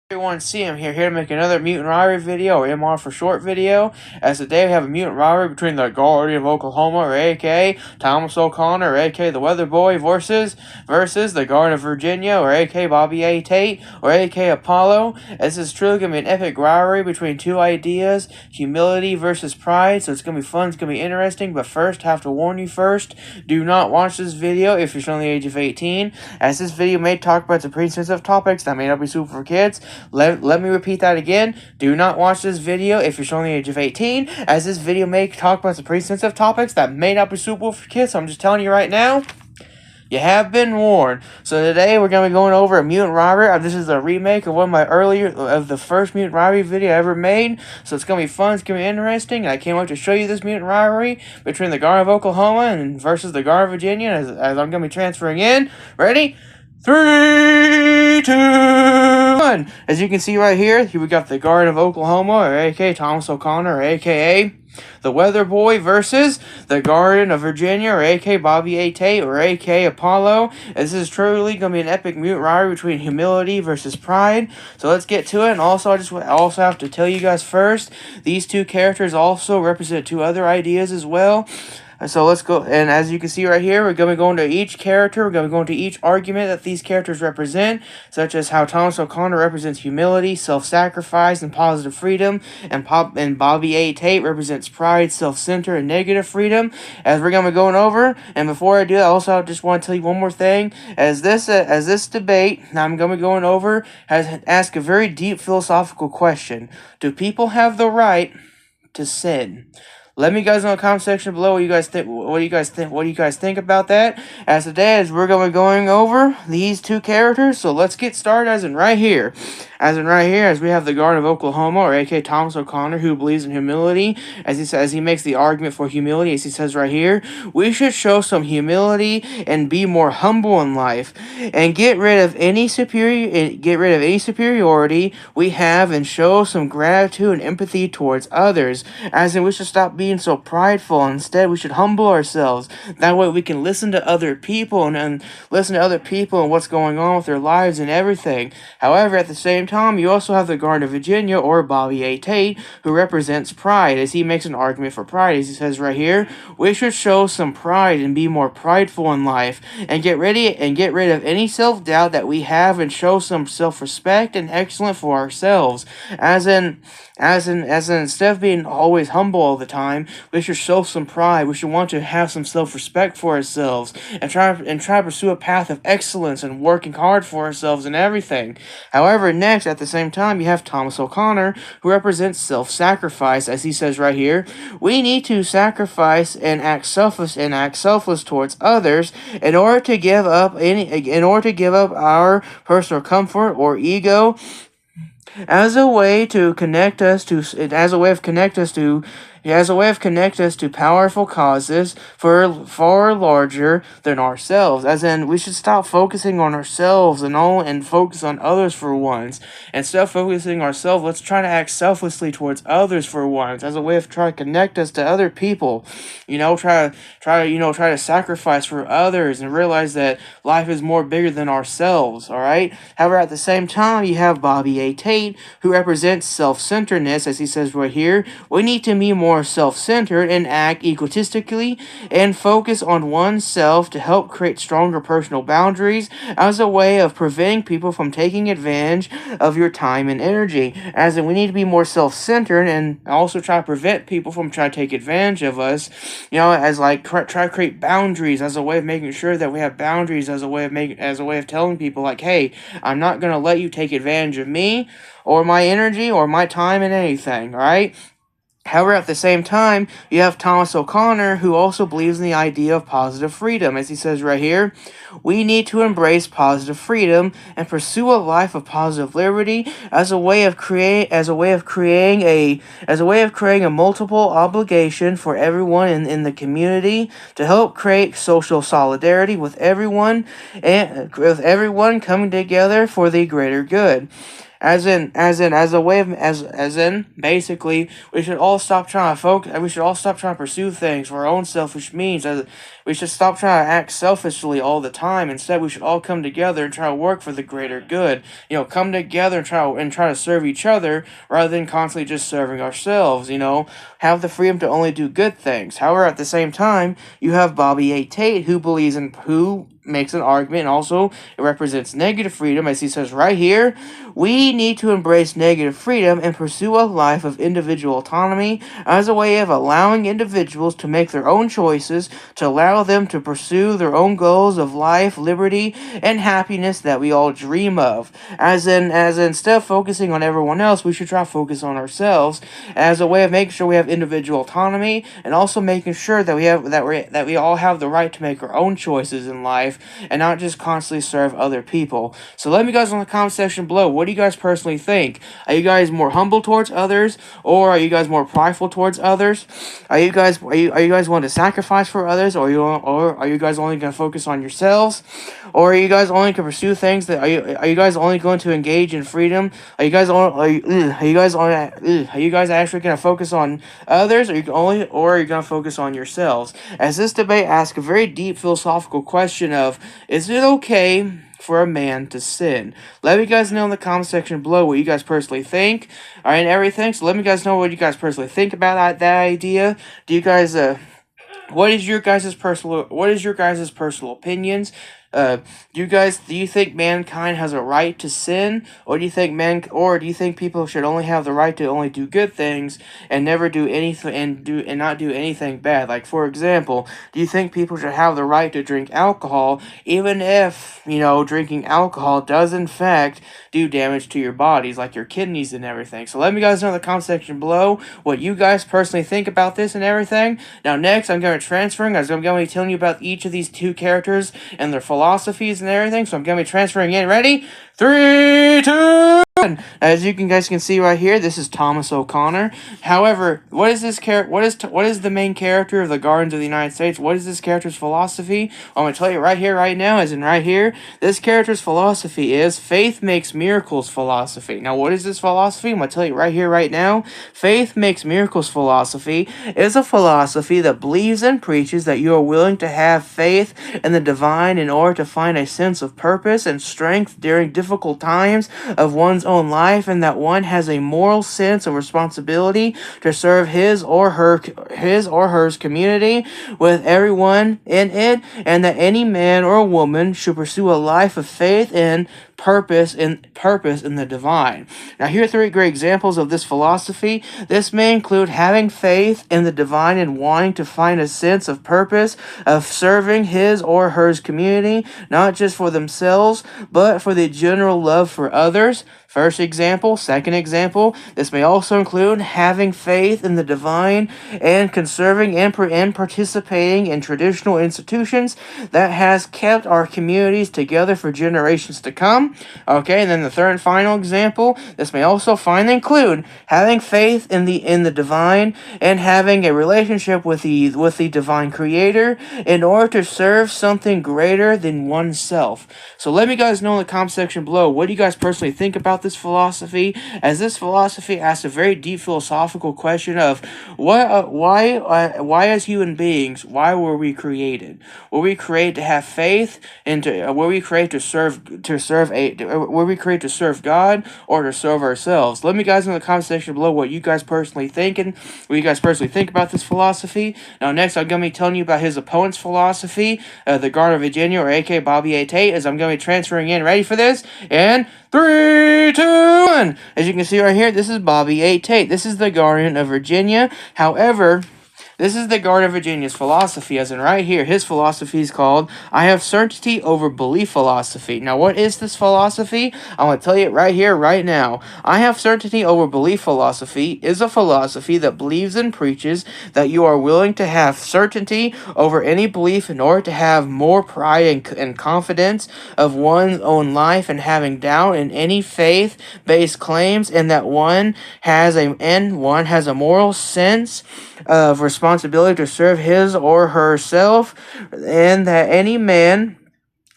Everyone, CM here to make another Mutant Rivalry video, or MR for short video. As today we have a mutant rivalry between the Guardian of Oklahoma, or aka Thomas O'Connor, or aka the Weather Boy, versus the Guardian of Virginia, or aka Bobby A. Tate, or aka Apollo. This is truly gonna be an epic rivalry between two ideas, humility versus pride. So it's gonna be fun, it's gonna be interesting. But first, I have to warn you first: do not watch this video if you're under the age of 18, as this video may talk about some pretty sensitive topics that may not be suitable for kids. Let me repeat that again. Do not watch this video if you're showing the age of 18, as this video may talk about some pretty sensitive topics that may not be suitable for kids. So I'm just telling you right now, you have been warned. So today we're going to be going over a Mutant Rivalry. This is a remake of one of my the first Mutant Rivalry video I ever made. So it's going to be fun, it's going to be interesting. And I can't wait to show you this Mutant Rivalry between the Guardian of Oklahoma and versus the Guardian of Virginia, as I'm going to be transferring in. Ready? 3, 2, 1. As you can see right here, we got the Guardian of Oklahoma, or aka Thomas O'Connor, or aka the Weather Boy, versus the Guardian of Virginia, or aka Bobby A. Tate, or aka Apollo. This is truly going to be an epic mutant rivalry between humility versus pride. So let's get to it. And also, I also have to tell you guys first, these two characters also represent two other ideas as well. So let's go, and as you can see right here, we're going to be going to each character, we're going to go into each argument that these characters represent, such as how Thomas O'Connor represents humility, self-sacrifice, and positive freedom, and Bobby A. Tate represents pride, self-centered, and negative freedom, as we're going to be going over. And before I do that, I also just want to tell you one more thing, as this debate I'm going to be going over has asked a very deep philosophical question: do people have the right to sin? Let me guys know in the comment section below what you guys think. What do you guys think about that? As today, as we're going to be going over these two characters, so let's get started. As we have the Guardian of Oklahoma, or aka Thomas O'Connor, who believes in humility. As he makes the argument for humility, as he says right here, we should show some humility and be more humble in life, and get rid of any superiority we have, and show some gratitude and empathy towards others. As in, we should stop being so prideful. Instead, we should humble ourselves. That way we can listen to other people and what's going on with their lives and everything. However, at the same time, you also have the Guardian of Virginia, or Bobby A. Tate, who represents pride, as he makes an argument for pride. As he says right here, we should show some pride and be more prideful in life, and get rid of any self-doubt that we have, and show some self-respect and excellence for ourselves. As in, instead of being always humble all the time, we should show some pride. We should want to have some self-respect for ourselves, and try to pursue a path of excellence and working hard for ourselves and everything. However, next, at the same time, you have Thomas O'Connor, who represents self-sacrifice. As he says right here, we need to sacrifice and act selfless towards others in order to give up our personal comfort or ego, as a way of connect us to powerful causes far larger than ourselves. As in, we should stop focusing on ourselves and focus on others for once. Instead of focusing on ourselves, let's try to act selflessly towards others for once, as a way of trying to connect us to other people. Try to sacrifice for others and realize that life is more bigger than ourselves. All right. However, at the same time, you have Bobby A. Tate, who represents self-centeredness. As he says right here, we need to be more self-centered and act egotistically and focus on oneself to help create stronger personal boundaries, as a way of preventing people from taking advantage of your time and energy. As in, we need to be more self-centered and also try to prevent people from trying to take advantage of us. Try to create boundaries, as a way of making sure that we have boundaries, as a way of telling people, like, hey, I'm not gonna let you take advantage of me or my energy or my time and anything. All right. However, at the same time, you have Thomas O'Connor, who also believes in the idea of positive freedom. As he says right here, we need to embrace positive freedom and pursue a life of positive liberty, as a way of creating a multiple obligation for everyone in the community, to help create social solidarity with everyone coming together for the greater good. as a way of, as in, basically, we should all stop trying to focus, we should all stop trying to pursue things for our own selfish means, we should stop trying to act selfishly all the time. Instead, we should all come together and try to work for the greater good. Come together and try to serve each other rather than constantly just serving ourselves. Have the freedom to only do good things. However, at the same time, you have Bobby A. Tate, who makes an argument, and also it represents negative freedom, as he says right here. We need to embrace negative freedom and pursue a life of individual autonomy as a way of allowing individuals to make their own choices, to allow them to pursue their own goals of life, liberty, and happiness that we all dream of. As instead of focusing on everyone else, we should try to focus on ourselves as a way of making sure we have individual autonomy, and also making sure that we all have the right to make our own choices in life and not just constantly serve other people. So let me guys in the comment section below, what do you guys personally think? Are you guys more humble towards others, or are you guys more prideful towards others? Are you guys willing to sacrifice for others, or are you guys only going to focus on yourselves? Or are you guys only going to pursue things that are you guys only going to engage in freedom? Are you guys actually going to focus on others, or are you going to focus on yourselves? As this debate asks a very deep philosophical question of, is it okay for a man to sin? Let me guys know in the comment section below what you guys personally think, and everything. So let me guys know what you guys personally think about that idea. Do you guys what is your guys' personal opinions? Do you think mankind has a right to sin, or do you think people should only have the right to only do good things and never do anything and not do anything bad? Like, for example, do you think people should have the right to drink alcohol even if, drinking alcohol does in fact do damage to your bodies, like your kidneys and everything? So let me guys know in the comment section below what you guys personally think about this and everything. Now next, I'm going to be telling you about each of these two characters and their philosophies and everything. So I'm going to be transferring in. Ready? 3, 2, 1. As you guys can see right here, this is Thomas O'Connor. However, what is the main character of the Guardians of the United States? What is this character's philosophy? I'm going to tell you right here, right now, as in right here. This character's philosophy is faith makes miracles philosophy. Now, what is this philosophy? I'm going to tell you right here, right now. Faith makes miracles philosophy is a philosophy that believes and preaches that you are willing to have faith in the divine in order to find a sense of purpose and strength during difficult times of one's own life, and that one has a moral sense of responsibility to serve his or her community with everyone in it, and that any man or woman should pursue a life of faith and purpose in the divine. Now, here are 3 great examples of this philosophy. This may include having faith in the divine and wanting to find a sense of purpose of serving his or her community, not just for themselves, but for the general love for others. First example. Second example, this may also include having faith in the divine and conserving and participating in traditional institutions that has kept our communities together for generations to come. Okay, and then the third and final example, this may also finally include having faith in the divine and having a relationship with the divine creator in order to serve something greater than oneself. So let me guys know in the comment section below, what do you guys personally think about this philosophy, as this philosophy asks a very deep philosophical question of why as human beings, why were we created? Were we created to have faith, and were we created to serve God, or to serve ourselves? Let me guys in the comment section below what you guys personally think about this philosophy. Now next, I'm going to be telling you about his opponent's philosophy, the Guardian of Virginia, or aka Bobby A. Tate, as I'm going to be transferring in. Ready for this? And 3, 2, 1. As you can see right here, this is Bobby A. Tate. This is the Guardian of Virginia. However, this is the Guardian of Virginia's philosophy, as in right here, his philosophy is called, I have certainty over belief philosophy. Now, what is this philosophy? I'm going to tell you it right here, right now. I have certainty over belief philosophy is a philosophy that believes and preaches that you are willing to have certainty over any belief in order to have more pride and confidence of one's own life, and having doubt in any faith-based claims, and that one has a moral sense of responsibility to serve his or herself, and that any man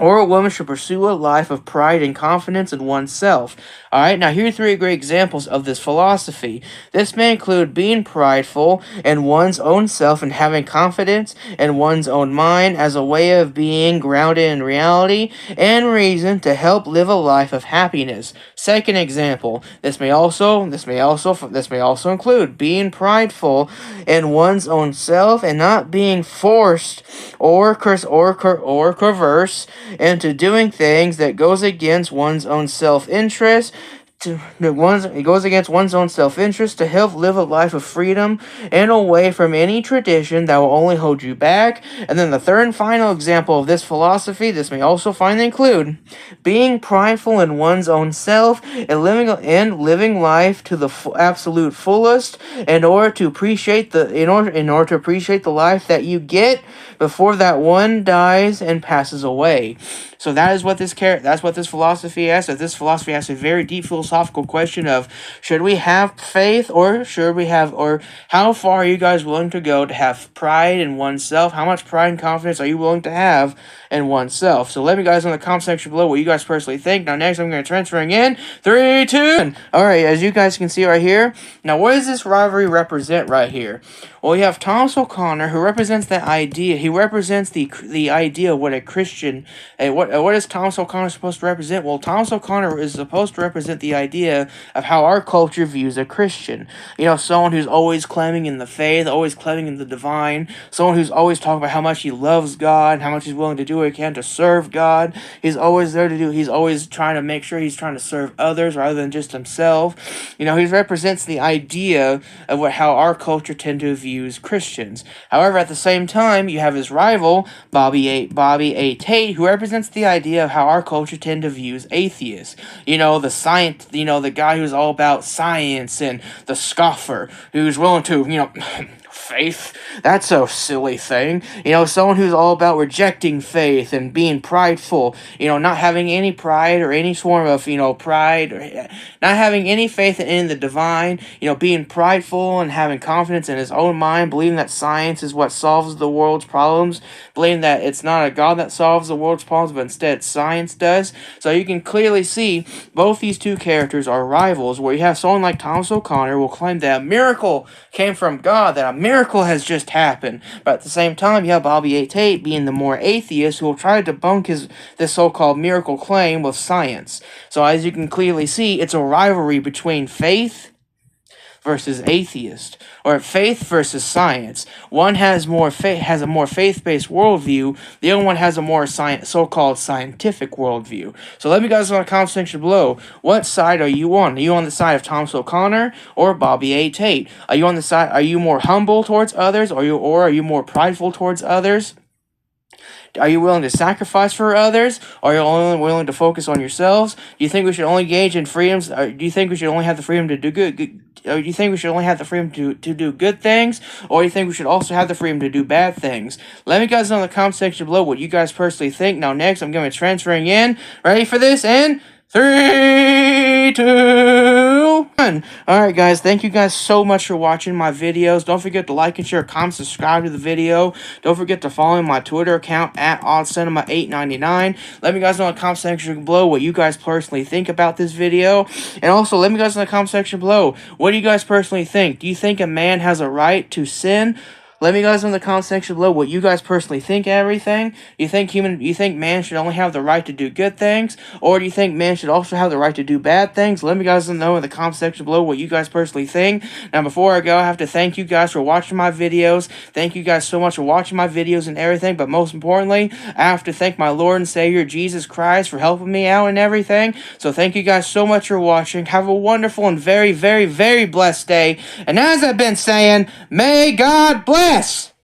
or a woman should pursue a life of pride and confidence in oneself. Alright, now here are 3 great examples of this philosophy. This may include being prideful in one's own self and having confidence in one's own mind as a way of being grounded in reality and reason to help live a life of happiness. Second example, this may also include being prideful in one's own self and not being forced or coerced into doing things that goes against one's own self-interest. It goes against one's own self-interest to help live a life of freedom and away from any tradition that will only hold you back. And then the third and final example of this philosophy, this may also finally include being prideful in one's own self and living life to the absolute fullest in order to appreciate the life that you get before that one dies and passes away. So that's what this philosophy asks. So this philosophy asks a very deep philosophical question of, should we have faith or how far are you guys willing to go to have pride in oneself? How much pride and confidence are you willing to have in oneself? So let me guys in the comment section below what you guys personally think. Now next I'm going to transferring in 3, 2, 1. Alright, as you guys can see right here. Now what does this rivalry represent right here? Well, you have Thomas O'Connor, who represents that idea. He represents the idea of what a Christian, what is Thomas O'Connor supposed to represent? Well, Thomas O'Connor is supposed to represent the idea of how our culture views a Christian. You know, someone who's always claiming in the faith, always claiming in the divine, someone who's always talking about how much he loves God, how much he's willing to do what he can to serve God. He's always trying to make sure he's trying to serve others rather than just himself. You know, he represents the idea of how our culture tend to view Christians. However, at the same time, you have his rival, Bobby A. Tate, who represents the idea of how our culture tend to view atheists. You know, the guy who's all about science and the scoffer who's willing to, faith, that's a silly thing. Someone who's all about rejecting faith and being prideful, not having any pride or any form of, pride, or not having any faith in the divine, being prideful and having confidence in his own mind, believing that science is what solves the world's problems, believing that it's not a God that solves the world's problems, but instead science does. So you can clearly see both these two characters are rivals, where you have someone like Thomas O'Connor will claim that a miracle came from God, that a miracle has just happened. But at the same time, you have Bobby A. Tate being the more atheist who will try to debunk this so-called miracle claim with science. So as you can clearly see, it's a rivalry between faith versus atheist, or faith versus science. One has a more faith-based worldview. The other one has a more so-called scientific worldview. So let me guys know in the comment section below, what side are you on? Are you on the side of Thomas O'Connor or Bobby A. Tate? Are you more humble towards others, or are you more prideful towards others? Are you willing to sacrifice for others? Or are you only willing to focus on yourselves? Do you think we should only engage in freedoms? Do you think we should only have the freedom to do good? Or do you think we should only have the freedom to do good things? Or do you think we should also have the freedom to do bad things? Let me guys know in the comment section below what you guys personally think. Now next, I'm going to be transferring in. Ready for this? And 3, 2, 1. Alright guys, thank you guys so much for watching my videos. Don't forget to like and share, comment, subscribe to the video. Don't forget to follow my Twitter account at OddCinema899. Let me guys know in the comment section below what you guys personally think about this video. And also, let me guys know in the comment section below, what do you guys personally think? Do you think a man has a right to sin? Let me guys know in the comment section below what you guys personally think of everything. You think man should only have the right to do good things? Or do you think man should also have the right to do bad things? Let me guys know in the comment section below what you guys personally think. Now before I go, I have to thank you guys for watching my videos. Thank you guys so much for watching my videos and everything. But most importantly, I have to thank my Lord and Savior Jesus Christ for helping me out and everything. So thank you guys so much for watching. Have a wonderful and very, very, very blessed day. And as I've been saying, may God bless!